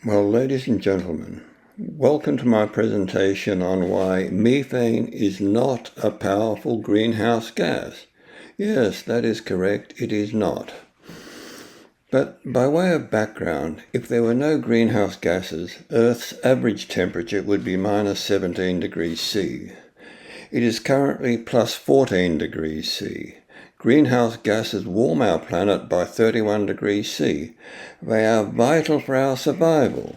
Well, ladies and gentlemen, welcome to my presentation on why methane is not a powerful greenhouse gas. Yes, that is correct, it is not. But by way of background, if there were no greenhouse gases, Earth's average temperature would be minus 17 degrees C. It is currently plus 14 degrees C. Greenhouse gases warm our planet by 31 degrees C. They are vital for our survival.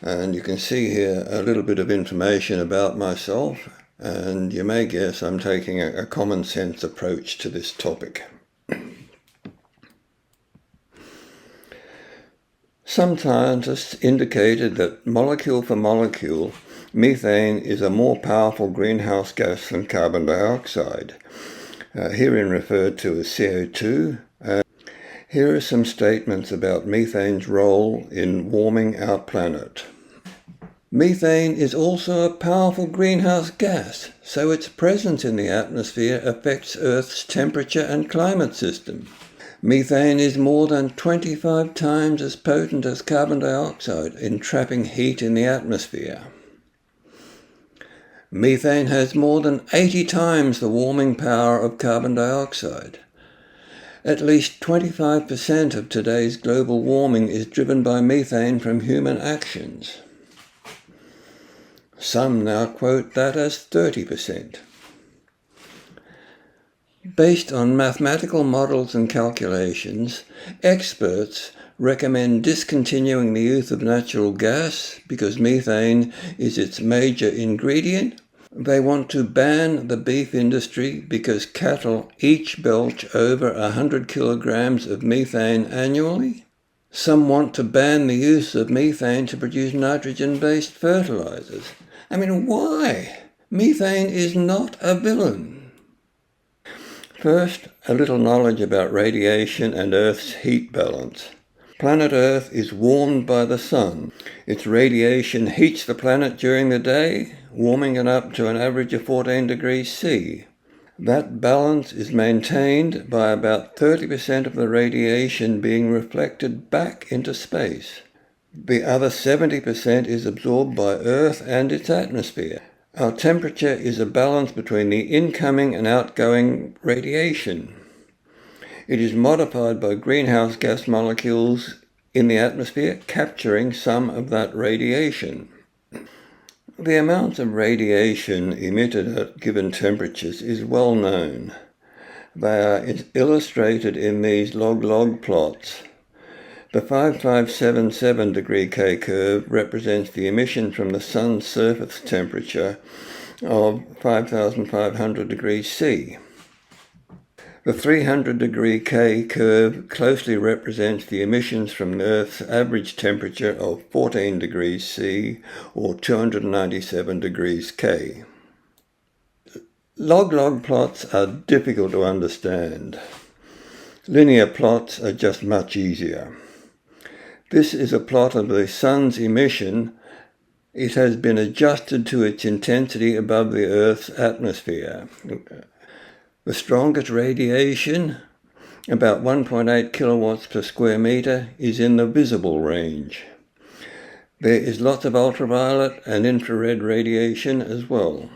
And you can see here a little bit of information about myself, and you may guess I'm taking a common sense approach to this topic. Some scientists indicated that molecule for molecule, methane is a more powerful greenhouse gas than carbon dioxide, herein referred to as CO2. Here are some statements about methane's role in warming our planet. Methane is also a powerful greenhouse gas, so its presence in the atmosphere affects Earth's temperature and climate system. Methane is more than 25 times as potent as carbon dioxide in trapping heat in the atmosphere. Methane has more than 80 times the warming power of carbon dioxide. At least 25% of today's global warming is driven by methane from human actions. Some now quote that as 30%. Based on mathematical models and calculations, experts recommend discontinuing the use of natural gas because methane is its major ingredient. They want to ban the beef industry because cattle each belch over 100 kilograms of methane annually. Some want to ban the use of methane to produce nitrogen-based fertilizers. I mean, why? Methane is not a villain. First, a little knowledge about radiation and Earth's heat balance. Planet Earth is warmed by the sun. Its radiation heats the planet during the day, warming it up to an average of 14 degrees C. That balance is maintained by about 30% of the radiation being reflected back into space. The other 70% is absorbed by Earth and its atmosphere. Our temperature is a balance between the incoming and outgoing radiation. It is modified by greenhouse gas molecules in the atmosphere, capturing some of that radiation. The amount of radiation emitted at given temperatures is well known. They are illustrated in these log-log plots. The 5577 degree K curve represents the emission from the sun's surface temperature of 5500 degrees C. The 300 degree K curve closely represents the emissions from the Earth's average temperature of 14 degrees C or 297 degrees K. Log-log plots are difficult to understand. Linear plots are just much easier. This is a plot of the sun's emission. It has been adjusted to its intensity above the Earth's atmosphere. The strongest radiation, about 1.8 kilowatts per square meter, is in the visible range. There is lots of ultraviolet and infrared radiation as well.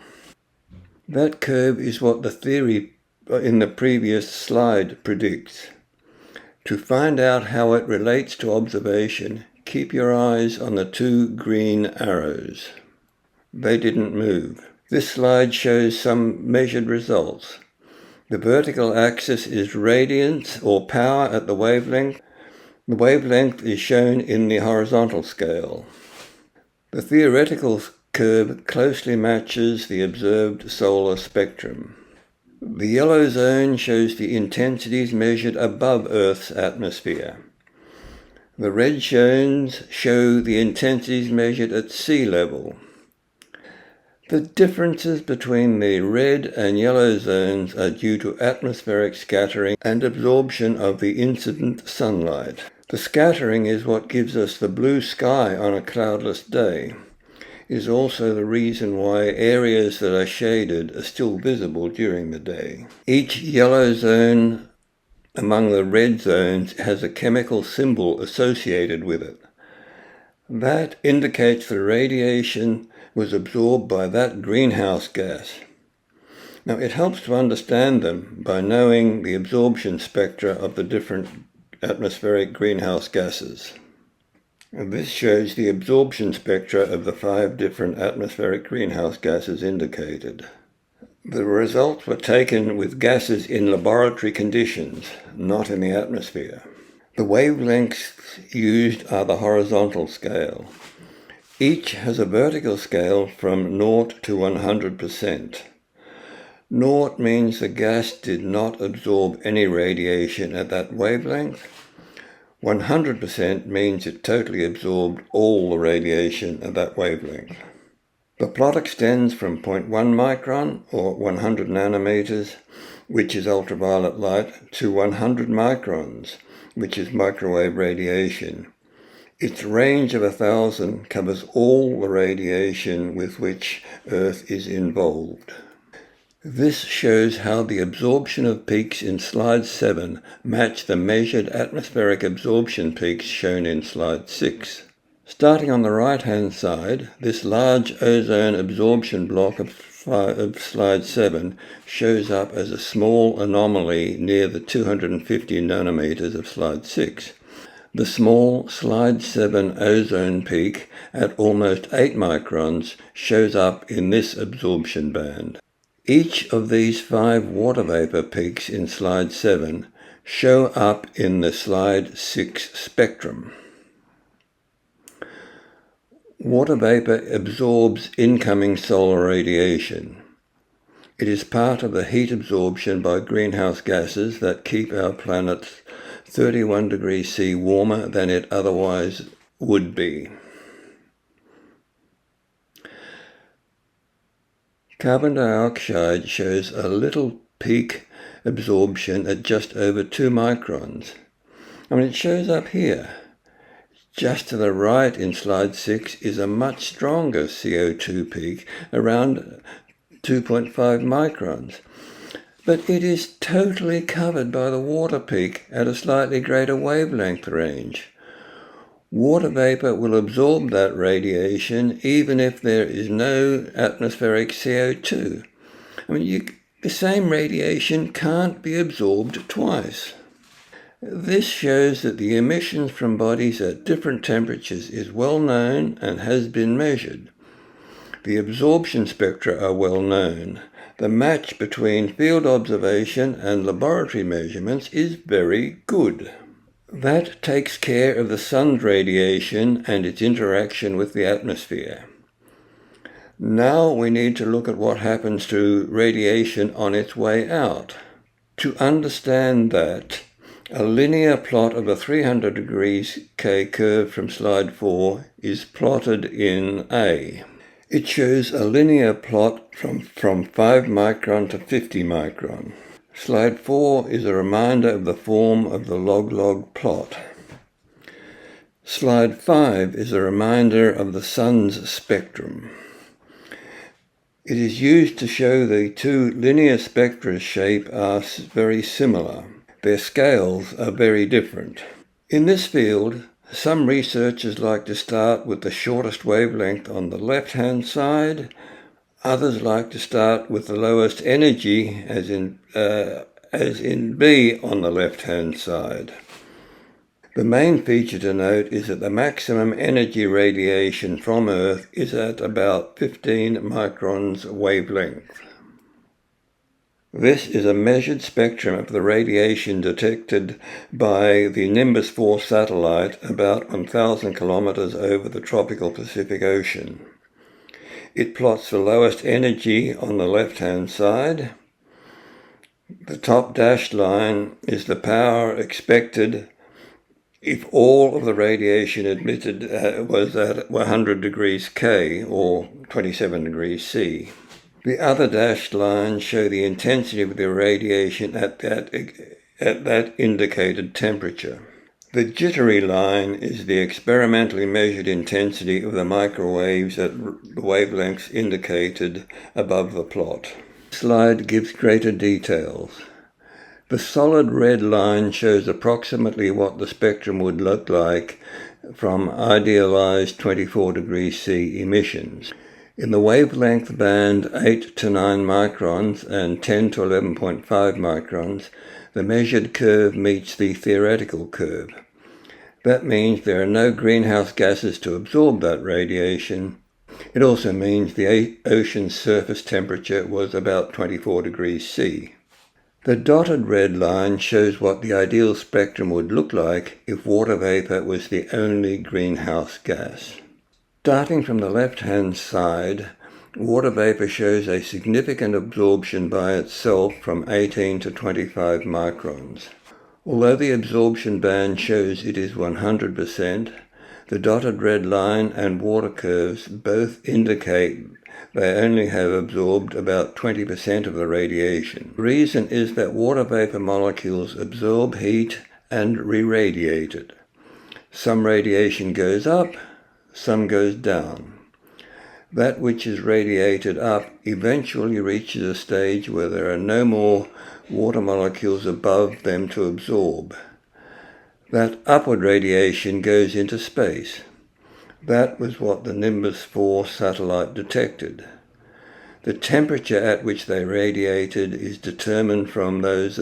That curve is what the theory in the previous slide predicts. To find out how it relates to observation, keep your eyes on the two green arrows. They didn't move. This slide shows some measured results. The vertical axis is radiance or power at the wavelength. The wavelength is shown in the horizontal scale. The theoretical curve closely matches the observed solar spectrum. The yellow zone shows the intensities measured above Earth's atmosphere. The red zones show the intensities measured at sea level. The differences between the red and yellow zones are due to atmospheric scattering and absorption of the incident sunlight. The scattering is what gives us the blue sky on a cloudless day. It is also the reason why areas that are shaded are still visible during the day. Each yellow zone among the red zones has a chemical symbol associated with it. That indicates the radiation was absorbed by that greenhouse gas. Now, it helps to understand them by knowing the absorption spectra of the different atmospheric greenhouse gases. And this shows the absorption spectra of the 5 different atmospheric greenhouse gases indicated. The results were taken with gases in laboratory conditions, not in the atmosphere. The wavelengths used are the horizontal scale. Each has a vertical scale from 0 to 100%. 0 means the gas did not absorb any radiation at that wavelength. 100% means it totally absorbed all the radiation at that wavelength. The plot extends from 0.1 micron, or 100 nanometers, which is ultraviolet light, to 100 microns, which is microwave radiation. Its range of 1,000 covers all the radiation with which Earth is involved. This shows how the absorption of peaks in slide 7 match the measured atmospheric absorption peaks shown in slide 6. Starting on the right-hand side, this large ozone absorption block of slide 7 shows up as a small anomaly near the 250 nanometers of slide 6. The small slide 7 ozone peak at almost 8 microns shows up in this absorption band. Each of these 5 water vapor peaks in slide 7 show up in the slide 6 spectrum. Water vapor absorbs incoming solar radiation. It is part of the heat absorption by greenhouse gases that keep our planet 31 degrees C warmer than it otherwise would be. Carbon dioxide shows a little peak absorption at just over 2 microns. It shows up here. Just to the right in slide 6 is a much stronger CO2 peak, around 2.5 microns. But it is totally covered by the water peak at a slightly greater wavelength range. Water vapor will absorb that radiation even if there is no atmospheric CO2. The same radiation can't be absorbed twice. This shows that the emissions from bodies at different temperatures is well known and has been measured. The absorption spectra are well known. The match between field observation and laboratory measurements is very good. That takes care of the sun's radiation and its interaction with the atmosphere. Now we need to look at what happens to radiation on its way out. To understand that, a linear plot of a 300 degrees K curve from slide 4 is plotted in A. It shows a linear plot from 5 micron to 50 micron. Slide 4 is a reminder of the form of the log-log plot. Slide 5 is a reminder of the sun's spectrum. It is used to show the 2 linear spectra's shape are very similar. Their scales are very different. In this field, some researchers like to start with the shortest wavelength on the left-hand side. Others like to start with the lowest energy, as in B on the left-hand side. The main feature to note is that the maximum energy radiation from Earth is at about 15 microns wavelength. This is a measured spectrum of the radiation detected by the Nimbus 4 satellite about 1,000 kilometers over the tropical Pacific Ocean. It plots the lowest energy on the left-hand side. The top dashed line is the power expected if all of the radiation emitted was at 100 degrees K or 27 degrees C. The other dashed lines show the intensity of the radiation at that indicated temperature. The jittery line is the experimentally measured intensity of the microwaves at the wavelengths indicated above the plot. This slide gives greater details. The solid red line shows approximately what the spectrum would look like from idealized 24 degrees C emissions. In the wavelength band 8 to 9 microns and 10 to 11.5 microns, the measured curve meets the theoretical curve. That means there are no greenhouse gases to absorb that radiation. It also means the ocean's surface temperature was about 24 degrees C. The dotted red line shows what the ideal spectrum would look like if water vapor was the only greenhouse gas. Starting from the left-hand side, water vapor shows a significant absorption by itself from 18 to 25 microns. Although the absorption band shows it is 100%, the dotted red line and water curves both indicate they only have absorbed about 20% of the radiation. The reason is that water vapor molecules absorb heat and re-radiate it. Some radiation goes up, some goes down. That which is radiated up eventually reaches a stage where there are no more water molecules above them to absorb. That upward radiation goes into space. That was what the Nimbus 4 satellite detected. The temperature at which they radiated is determined from those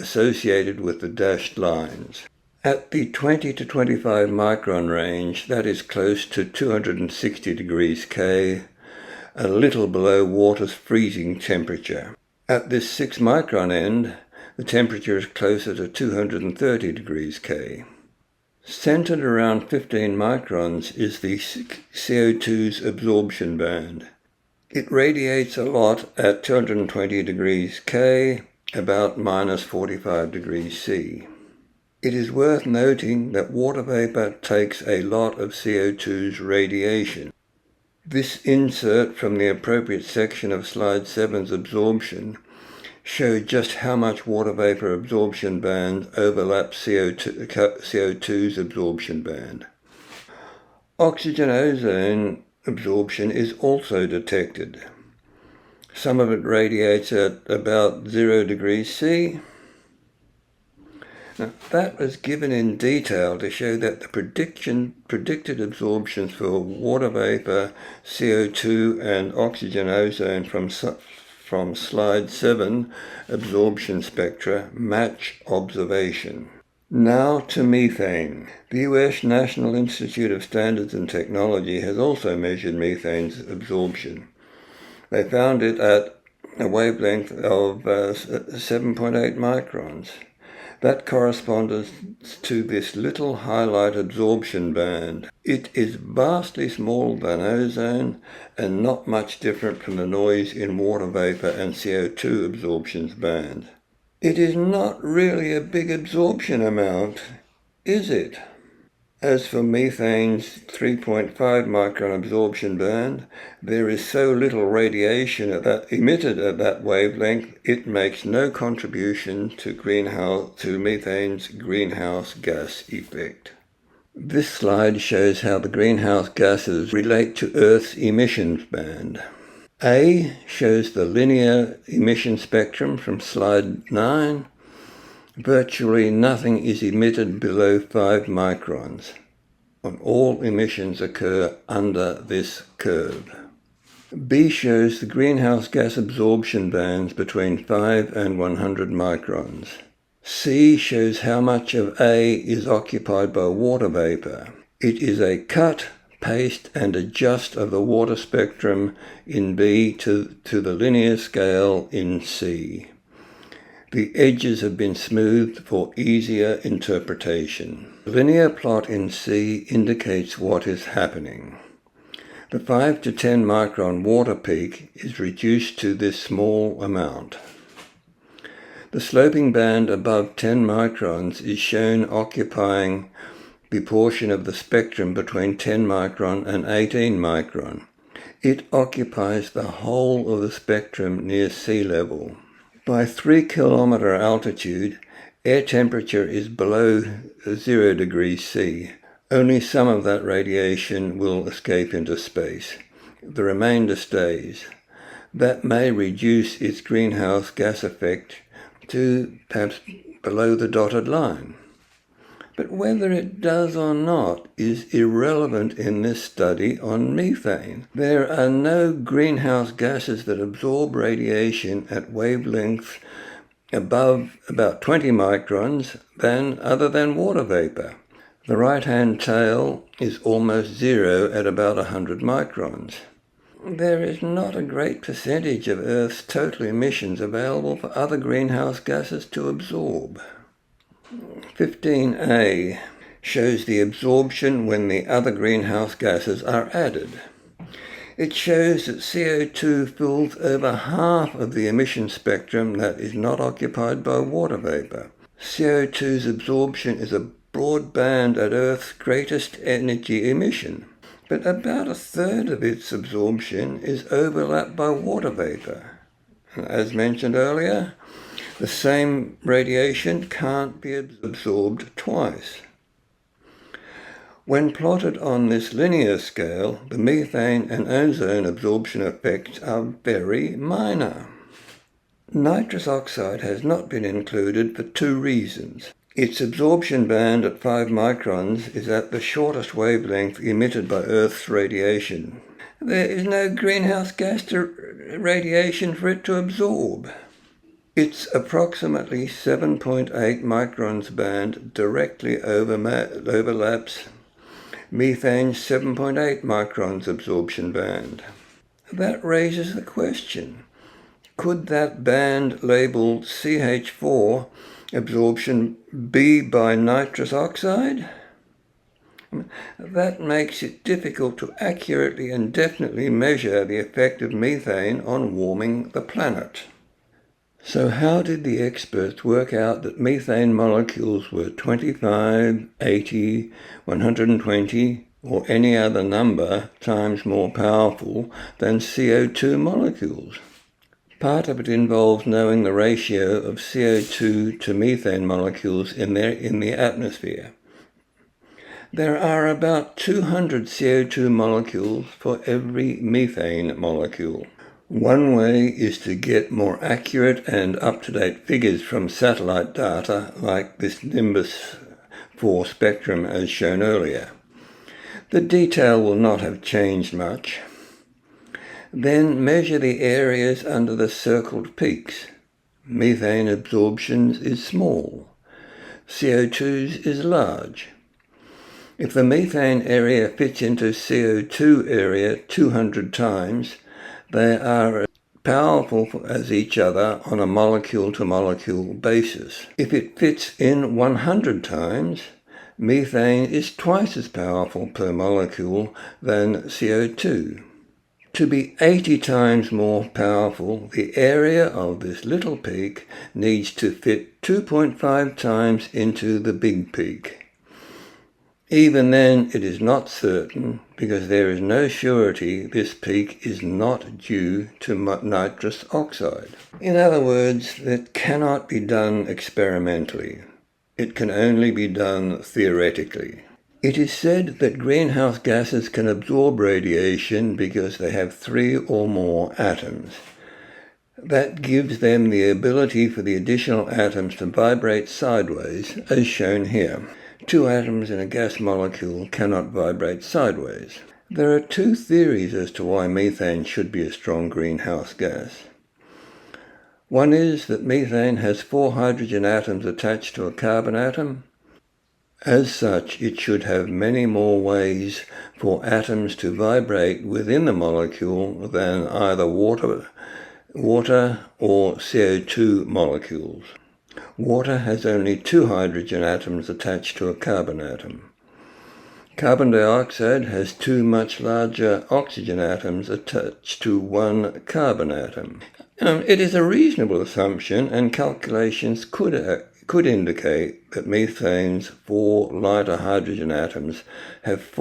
associated with the dashed lines. At the 20 to 25 micron range, that is close to 260 degrees K, a little below water's freezing temperature. At this 6 micron end, the temperature is closer to 230 degrees K. Centered around 15 microns is the CO2's absorption band. It radiates a lot at 220 degrees K, about minus 45 degrees C. It is worth noting that water vapor takes a lot of CO2's radiation. This insert from the appropriate section of slide 7's absorption showed just how much water vapor absorption band overlaps CO2's absorption band. Oxygen-ozone absorption is also detected. Some of it radiates at about 0 degrees C. Now, that was given in detail to show that the predicted absorptions for water vapor, CO2 and oxygen-ozone from slide 7 absorption spectra match observation. Now to methane. The US National Institute of Standards and Technology has also measured methane's absorption. They found it at a wavelength of 7.8 microns. That corresponds to this little highlight absorption band. It is vastly smaller than ozone and not much different from the noise in water vapor and CO2 absorptions band. It is not really a big absorption amount, is it? As for methane's 3.5 micron absorption band, there is so little radiation emitted at that wavelength, it makes no contribution to methane's greenhouse gas effect. This slide shows how the greenhouse gases relate to Earth's emissions band. A shows the linear emission spectrum from slide 9. Virtually nothing is emitted below 5 microns, and all emissions occur under this curve. B shows the greenhouse gas absorption bands between 5 and 100 microns. C shows how much of A is occupied by water vapor. It is a cut, paste and adjust of the water spectrum in B to the linear scale in C. The edges have been smoothed for easier interpretation. The linear plot in C indicates what is happening. The 5 to 10 micron water peak is reduced to this small amount. The sloping band above 10 microns is shown occupying the portion of the spectrum between 10 micron and 18 micron. It occupies the whole of the spectrum near sea level. By 3 kilometer altitude, air temperature is below 0 degrees C. Only some of that radiation will escape into space. The remainder stays. That may reduce its greenhouse gas effect to perhaps below the dotted line. But whether it does or not is irrelevant in this study on methane. There are no greenhouse gases that absorb radiation at wavelengths above about 20 microns other than water vapor. The right-hand tail is almost zero at about 100 microns. There is not a great percentage of Earth's total emissions available for other greenhouse gases to absorb. 15a shows the absorption when the other greenhouse gases are added. It shows that CO2 fills over half of the emission spectrum that is not occupied by water vapor. CO2's absorption is a broad band at Earth's greatest energy emission, but about a third of its absorption is overlapped by water vapor. As mentioned earlier, the same radiation can't be absorbed twice. When plotted on this linear scale, the methane and ozone absorption effects are very minor. Nitrous oxide has not been included for two reasons. Its absorption band at 5 microns is at the shortest wavelength emitted by Earth's radiation. There is no greenhouse gas radiation for it to absorb. Its approximately 7.8 microns band directly overlaps methane's 7.8 microns absorption band. That raises the question, could that band labeled CH4 absorption be by nitrous oxide? That makes it difficult to accurately and definitely measure the effect of methane on warming the planet. So how did the experts work out that methane molecules were 25, 80, 120, or any other number times more powerful than CO2 molecules? Part of it involves knowing the ratio of CO2 to methane molecules in the atmosphere. There are about 200 CO2 molecules for every methane molecule. One way is to get more accurate and up-to-date figures from satellite data like this Nimbus 4 spectrum as shown earlier. The detail will not have changed much. Then measure the areas under the circled peaks. Methane absorption is small. CO2's is large. If the methane area fits into CO2 area 200 times, they are as powerful as each other on a molecule-to-molecule basis. If it fits in 100 times, methane is twice as powerful per molecule than CO2. To be 80 times more powerful, the area of this little peak needs to fit 2.5 times into the big peak. Even then, it is not certain, because there is no surety this peak is not due to nitrous oxide. In other words, it cannot be done experimentally. It can only be done theoretically. It is said that greenhouse gases can absorb radiation because they have 3 or more atoms. That gives them the ability for the additional atoms to vibrate sideways, as shown here. 2 atoms in a gas molecule cannot vibrate sideways. There are 2 theories as to why methane should be a strong greenhouse gas. One is that methane has 4 hydrogen atoms attached to a carbon atom. As such, it should have many more ways for atoms to vibrate within the molecule than either water or CO2 molecules. Water has only 2 hydrogen atoms attached to a carbon atom. Carbon dioxide has 2 much larger oxygen atoms attached to 1 carbon atom. It is a reasonable assumption, and calculations could indicate that methane's 4 lighter hydrogen atoms have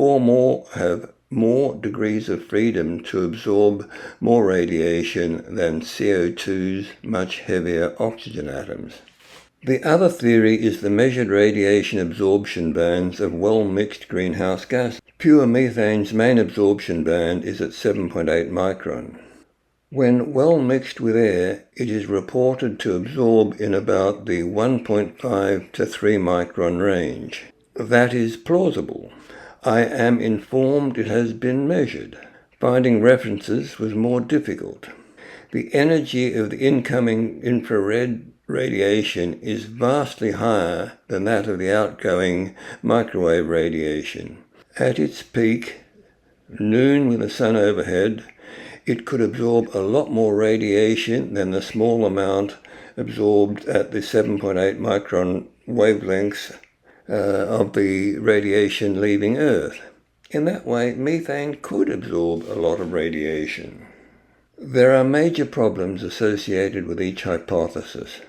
more degrees of freedom to absorb more radiation than CO2's much heavier oxygen atoms. The other theory is the measured radiation absorption bands of well-mixed greenhouse gases. Pure methane's main absorption band is at 7.8 micron. When well mixed with air, it is reported to absorb in about the 1.5 to 3 micron range. That is plausible. I am informed it has been measured. Finding references was more difficult. The energy of the incoming infrared radiation is vastly higher than that of the outgoing microwave radiation. At its peak, noon with the sun overhead, it could absorb a lot more radiation than the small amount absorbed at the 7.8 micron wavelengths of the radiation leaving Earth. In that way, methane could absorb a lot of radiation. There are major problems associated with each hypothesis.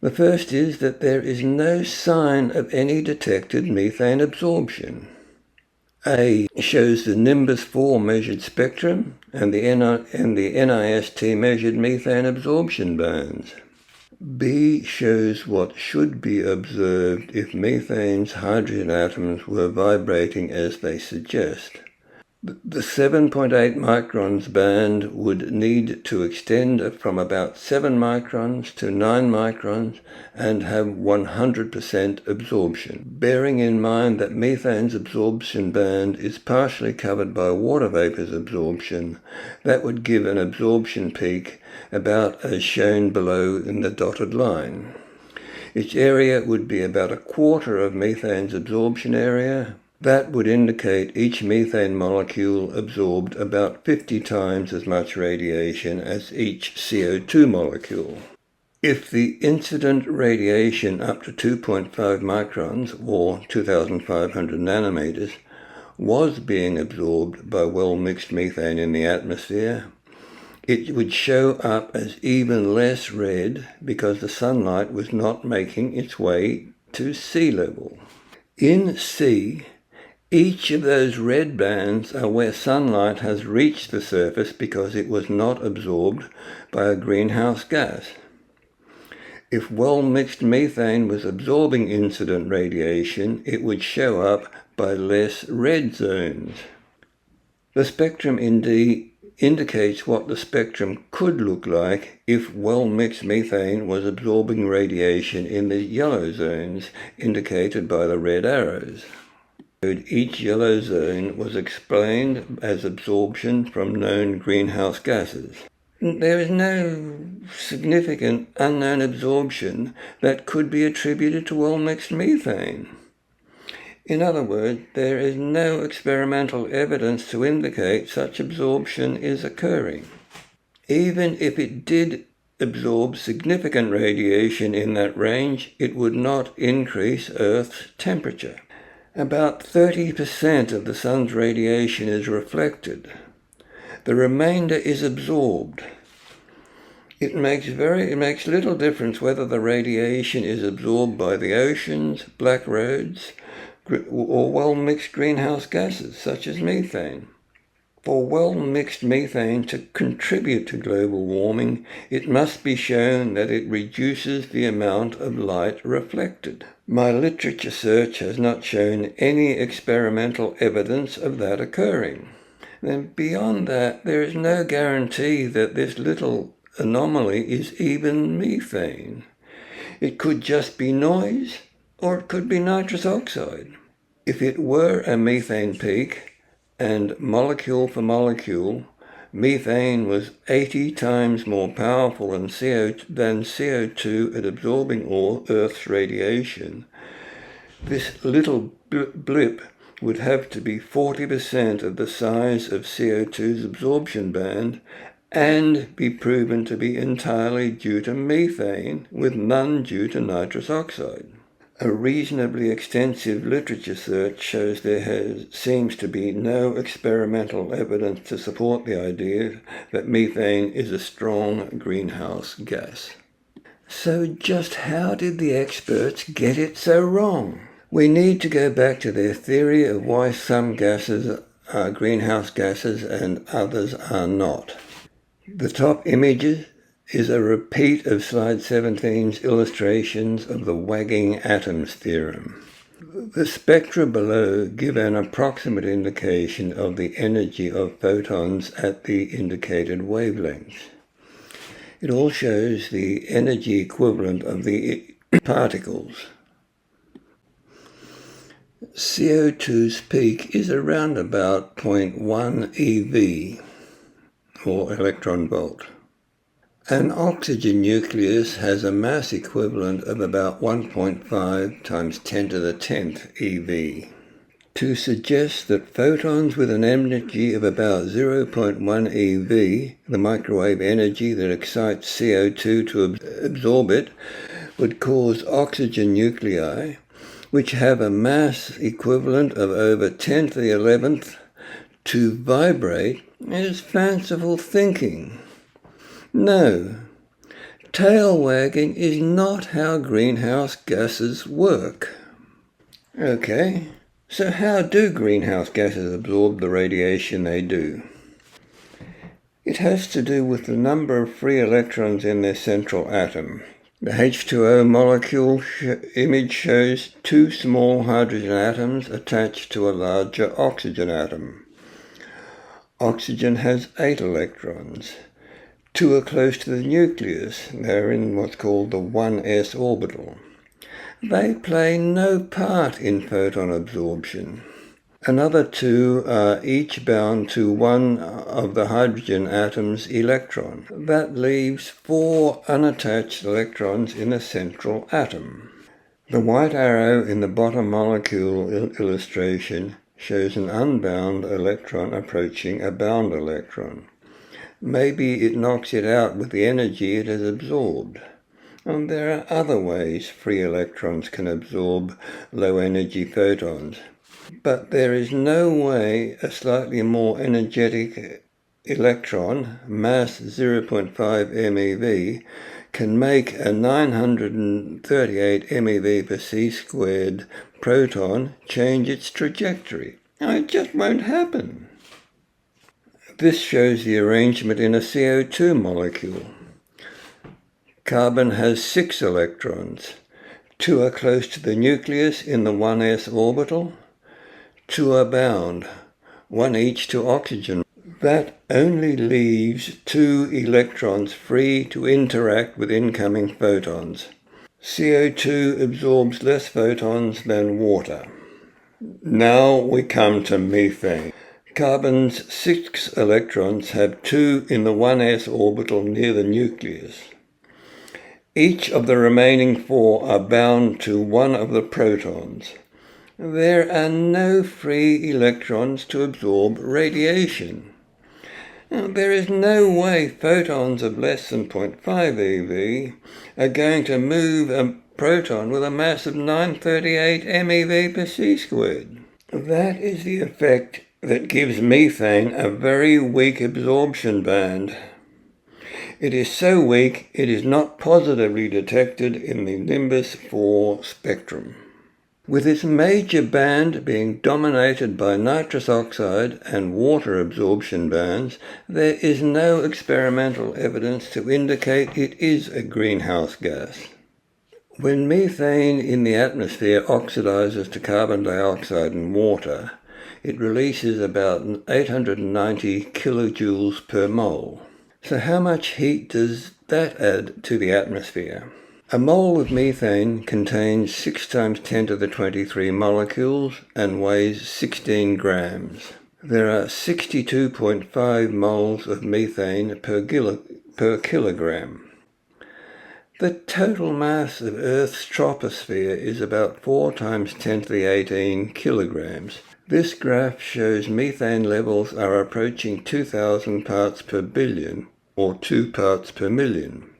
The first is that there is no sign of any detected methane absorption. A shows the Nimbus 4 measured spectrum and the NIST measured methane absorption bands. B shows what should be observed if methane's hydrogen atoms were vibrating as they suggest. The 7.8 microns band would need to extend from about 7 microns to 9 microns and have 100% absorption. Bearing in mind that methane's absorption band is partially covered by water vapor's absorption, that would give an absorption peak about as shown below in the dotted line. Its area would be about a quarter of methane's absorption area. That would indicate each methane molecule absorbed about 50 times as much radiation as each CO2 molecule. If the incident radiation up to 2.5 microns, or 2,500 nanometers, was being absorbed by well-mixed methane in the atmosphere, it would show up as even less red because the sunlight was not making its way to sea level. In C, each of those red bands are where sunlight has reached the surface because it was not absorbed by a greenhouse gas. If well-mixed methane was absorbing incident radiation, it would show up by less red zones. The spectrum in D indicates what the spectrum could look like if well-mixed methane was absorbing radiation in the yellow zones indicated by the red arrows. Each yellow zone was explained as absorption from known greenhouse gases. There is no significant unknown absorption that could be attributed to well-mixed methane. In other words, there is no experimental evidence to indicate such absorption is occurring. Even if it did absorb significant radiation in that range, it would not increase Earth's temperature. About 30% of the sun's radiation is reflected. The remainder is absorbed. It makes little difference whether the radiation is absorbed by the oceans, black roads, or well-mixed greenhouse gases such as methane. For well-mixed methane to contribute to global warming, it must be shown that it reduces the amount of light reflected. My literature search has not shown any experimental evidence of that occurring. Then beyond that, there is no guarantee that this little anomaly is even methane. It could just be noise, or it could be nitrous oxide. If it were a methane peak, and molecule for molecule, methane was 80 times more powerful than CO2 at absorbing all Earth's radiation, this little blip would have to be 40% of the size of CO2's absorption band and be proven to be entirely due to methane, with none due to nitrous oxide. A reasonably extensive literature search shows there seems to be no experimental evidence to support the idea that methane is a strong greenhouse gas. So just how did the experts get it so wrong? We need to go back to their theory of why some gases are greenhouse gases and others are not. The top images is a repeat of slide 17's illustrations of the wagging atoms theorem. The spectra below give an approximate indication of the energy of photons at the indicated wavelengths. It all shows the energy equivalent of the particles. CO2's peak is around about 0.1 eV, or electron volt. An oxygen nucleus has a mass equivalent of about 1.5 times 10 to the 10th eV. To suggest that photons with an energy of about 0.1 eV, the microwave energy that excites CO2 to absorb it, would cause oxygen nuclei, which have a mass equivalent of over 10 to the 11th, to vibrate, is fanciful thinking. No, tail wagging is not how greenhouse gases work. Okay, so how do greenhouse gases absorb the radiation they do? It has to do with the number of free electrons in their central atom. The H2O molecule image shows two small hydrogen atoms attached to a larger oxygen atom. Oxygen has 8 electrons. 2 are close to the nucleus. They're in what's called the 1s orbital. They play no part in photon absorption. Another 2 are each bound to one of the hydrogen atom's electron. That leaves 4 unattached electrons in the central atom. The white arrow in the bottom molecule illustration shows an unbound electron approaching a bound electron. Maybe it knocks it out with the energy it has absorbed. And there are other ways free electrons can absorb low-energy photons. But there is no way a slightly more energetic electron, mass 0.5 MeV, can make a 938 MeV per c squared proton change its trajectory. It just won't happen. This shows the arrangement in a CO2 molecule. Carbon has 6 electrons. 2 are close to the nucleus in the 1s orbital. 2 are bound, 1 each to oxygen. That only leaves 2 electrons free to interact with incoming photons. CO2 absorbs less photons than water. Now we come to methane. Carbon's 6 electrons have 2 in the 1s orbital near the nucleus. Each of the remaining 4 are bound to one of the protons. There are no free electrons to absorb radiation. Now, there is no way photons of less than 0.5 eV are going to move a proton with a mass of 938 MeV per c squared. That is the effect that gives methane a very weak absorption band. It is so weak it is not positively detected in the nimbus 4 spectrum. With its major band being dominated by nitrous oxide and water absorption bands, there is no experimental evidence to indicate it is a greenhouse gas. When methane in the atmosphere oxidizes to carbon dioxide and water, it releases about 890 kilojoules per mole. So how much heat does that add to the atmosphere? A mole of methane contains 6 times 10 to the 23 molecules and weighs 16 grams. There are 62.5 moles of methane per kilogram. The total mass of Earth's troposphere is about 4 times 10 to the 18 kilograms. This graph shows methane levels are approaching 2,000 parts per billion, or 2 parts per million.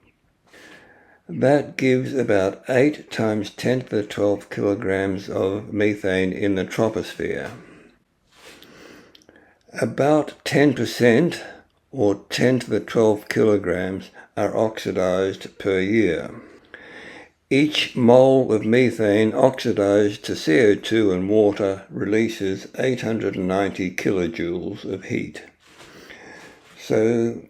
That gives about 8 times 10 to the 12 kilograms of methane in the troposphere. About 10%, or 10 to the 12 kilograms, are oxidized per year. Each mole of methane oxidized to CO2 and water releases 890 kilojoules of heat. So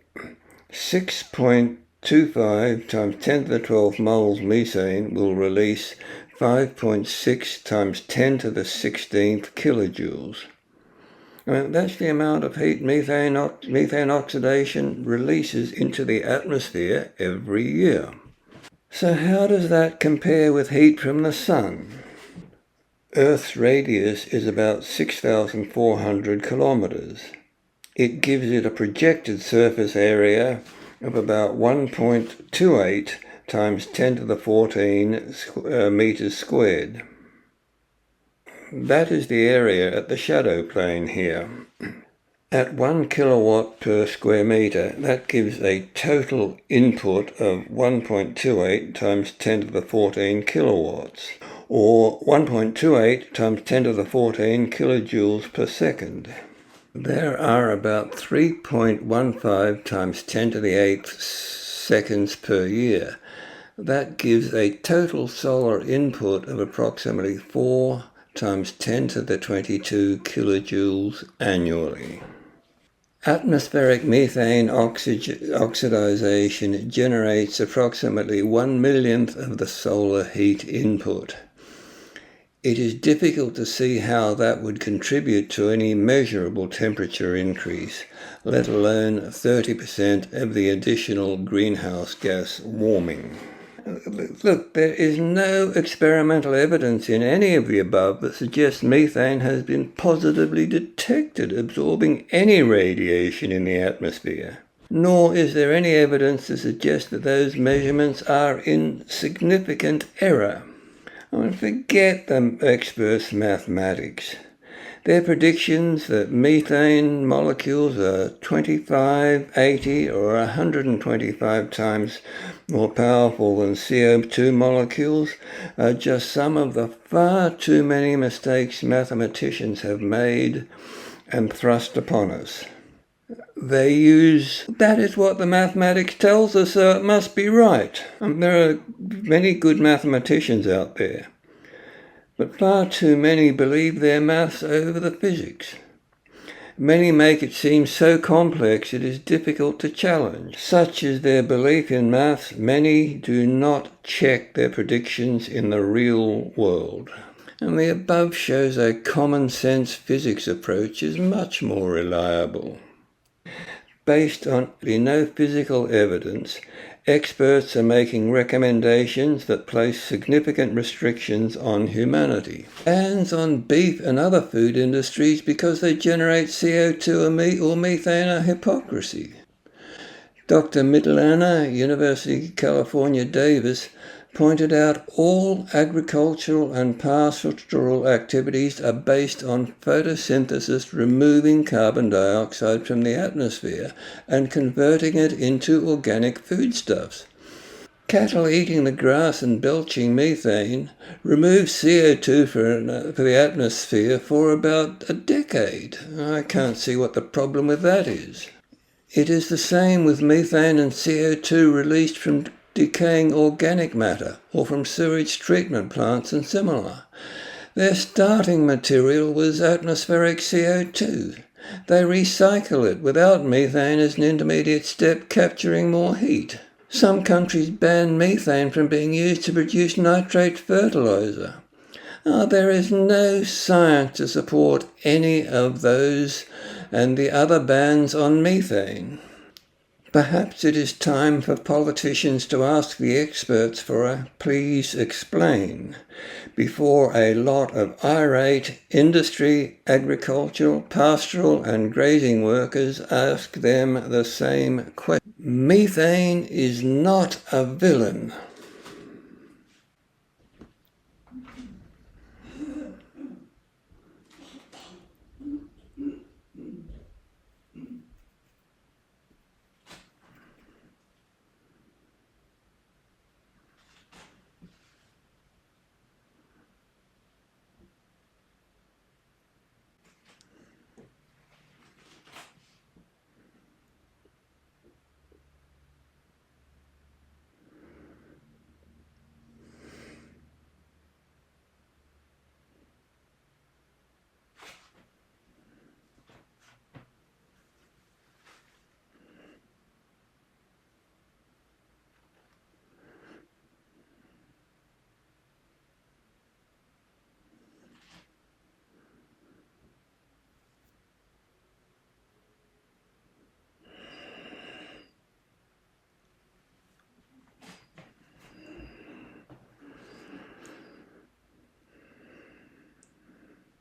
6.25 times 10 to the 12 moles methane will release 5.6 times 10 to the 16th kilojoules. That's the amount of heat methane oxidation releases into the atmosphere every year. So how does that compare with heat from the sun? Earth's radius is about 6,400 kilometers. It gives it a projected surface area of about 1.28 times 10 to the 14 meters squared. That is the area at the shadow plane here. At 1 kilowatt per square meter, that gives a total input of 1.28 times 10 to the 14 kilowatts, or 1.28 times 10 to the 14 kilojoules per second. There are about 3.15 times 10 to the 8th seconds per year. That gives a total solar input of approximately 4 times 10 to the 22 kilojoules annually. Atmospheric methane oxidization generates approximately 1/millionth of the solar heat input. It is difficult to see how that would contribute to any measurable temperature increase, let alone 30% of the additional greenhouse gas warming. Look, there is no experimental evidence in any of the above that suggests methane has been positively detected absorbing any radiation in the atmosphere. Nor is there any evidence to suggest that those measurements are in significant error. Forget the experts' mathematics. Their predictions that methane molecules are 25, 80, or 125 times more powerful than CO2 molecules are just some of the far too many mistakes mathematicians have made and thrust upon us. They use, that is what the mathematics tells us, so it must be right. There are many good mathematicians out there, but far too many believe their maths over the physics. Many make it seem so complex it is difficult to challenge. Such is their belief in maths, many do not check their predictions in the real world. And the above shows a common sense physics approach is much more reliable. Based on no physical evidence, experts are making recommendations that place significant restrictions on humanity. Bans on beef and other food industries because they generate CO2 or methane are hypocrisy. Dr. Midlana, University of California, Davis, pointed out all agricultural and pastoral activities are based on photosynthesis removing carbon dioxide from the atmosphere and converting it into organic foodstuffs. Cattle eating the grass and belching methane remove CO2 for the atmosphere for about a decade. I can't see what the problem with that is. It is the same with methane and CO2 released from decaying organic matter or from sewage treatment plants and similar. Their starting material was atmospheric CO2. They recycle it without methane as an intermediate step, capturing more heat. Some countries ban methane from being used to produce nitrate fertilizer. There is no science to support any of those and the other bans on methane. Perhaps it is time for politicians to ask the experts for a please explain before a lot of irate industry, agricultural, pastoral and grazing workers ask them the same question. Methane is not a villain.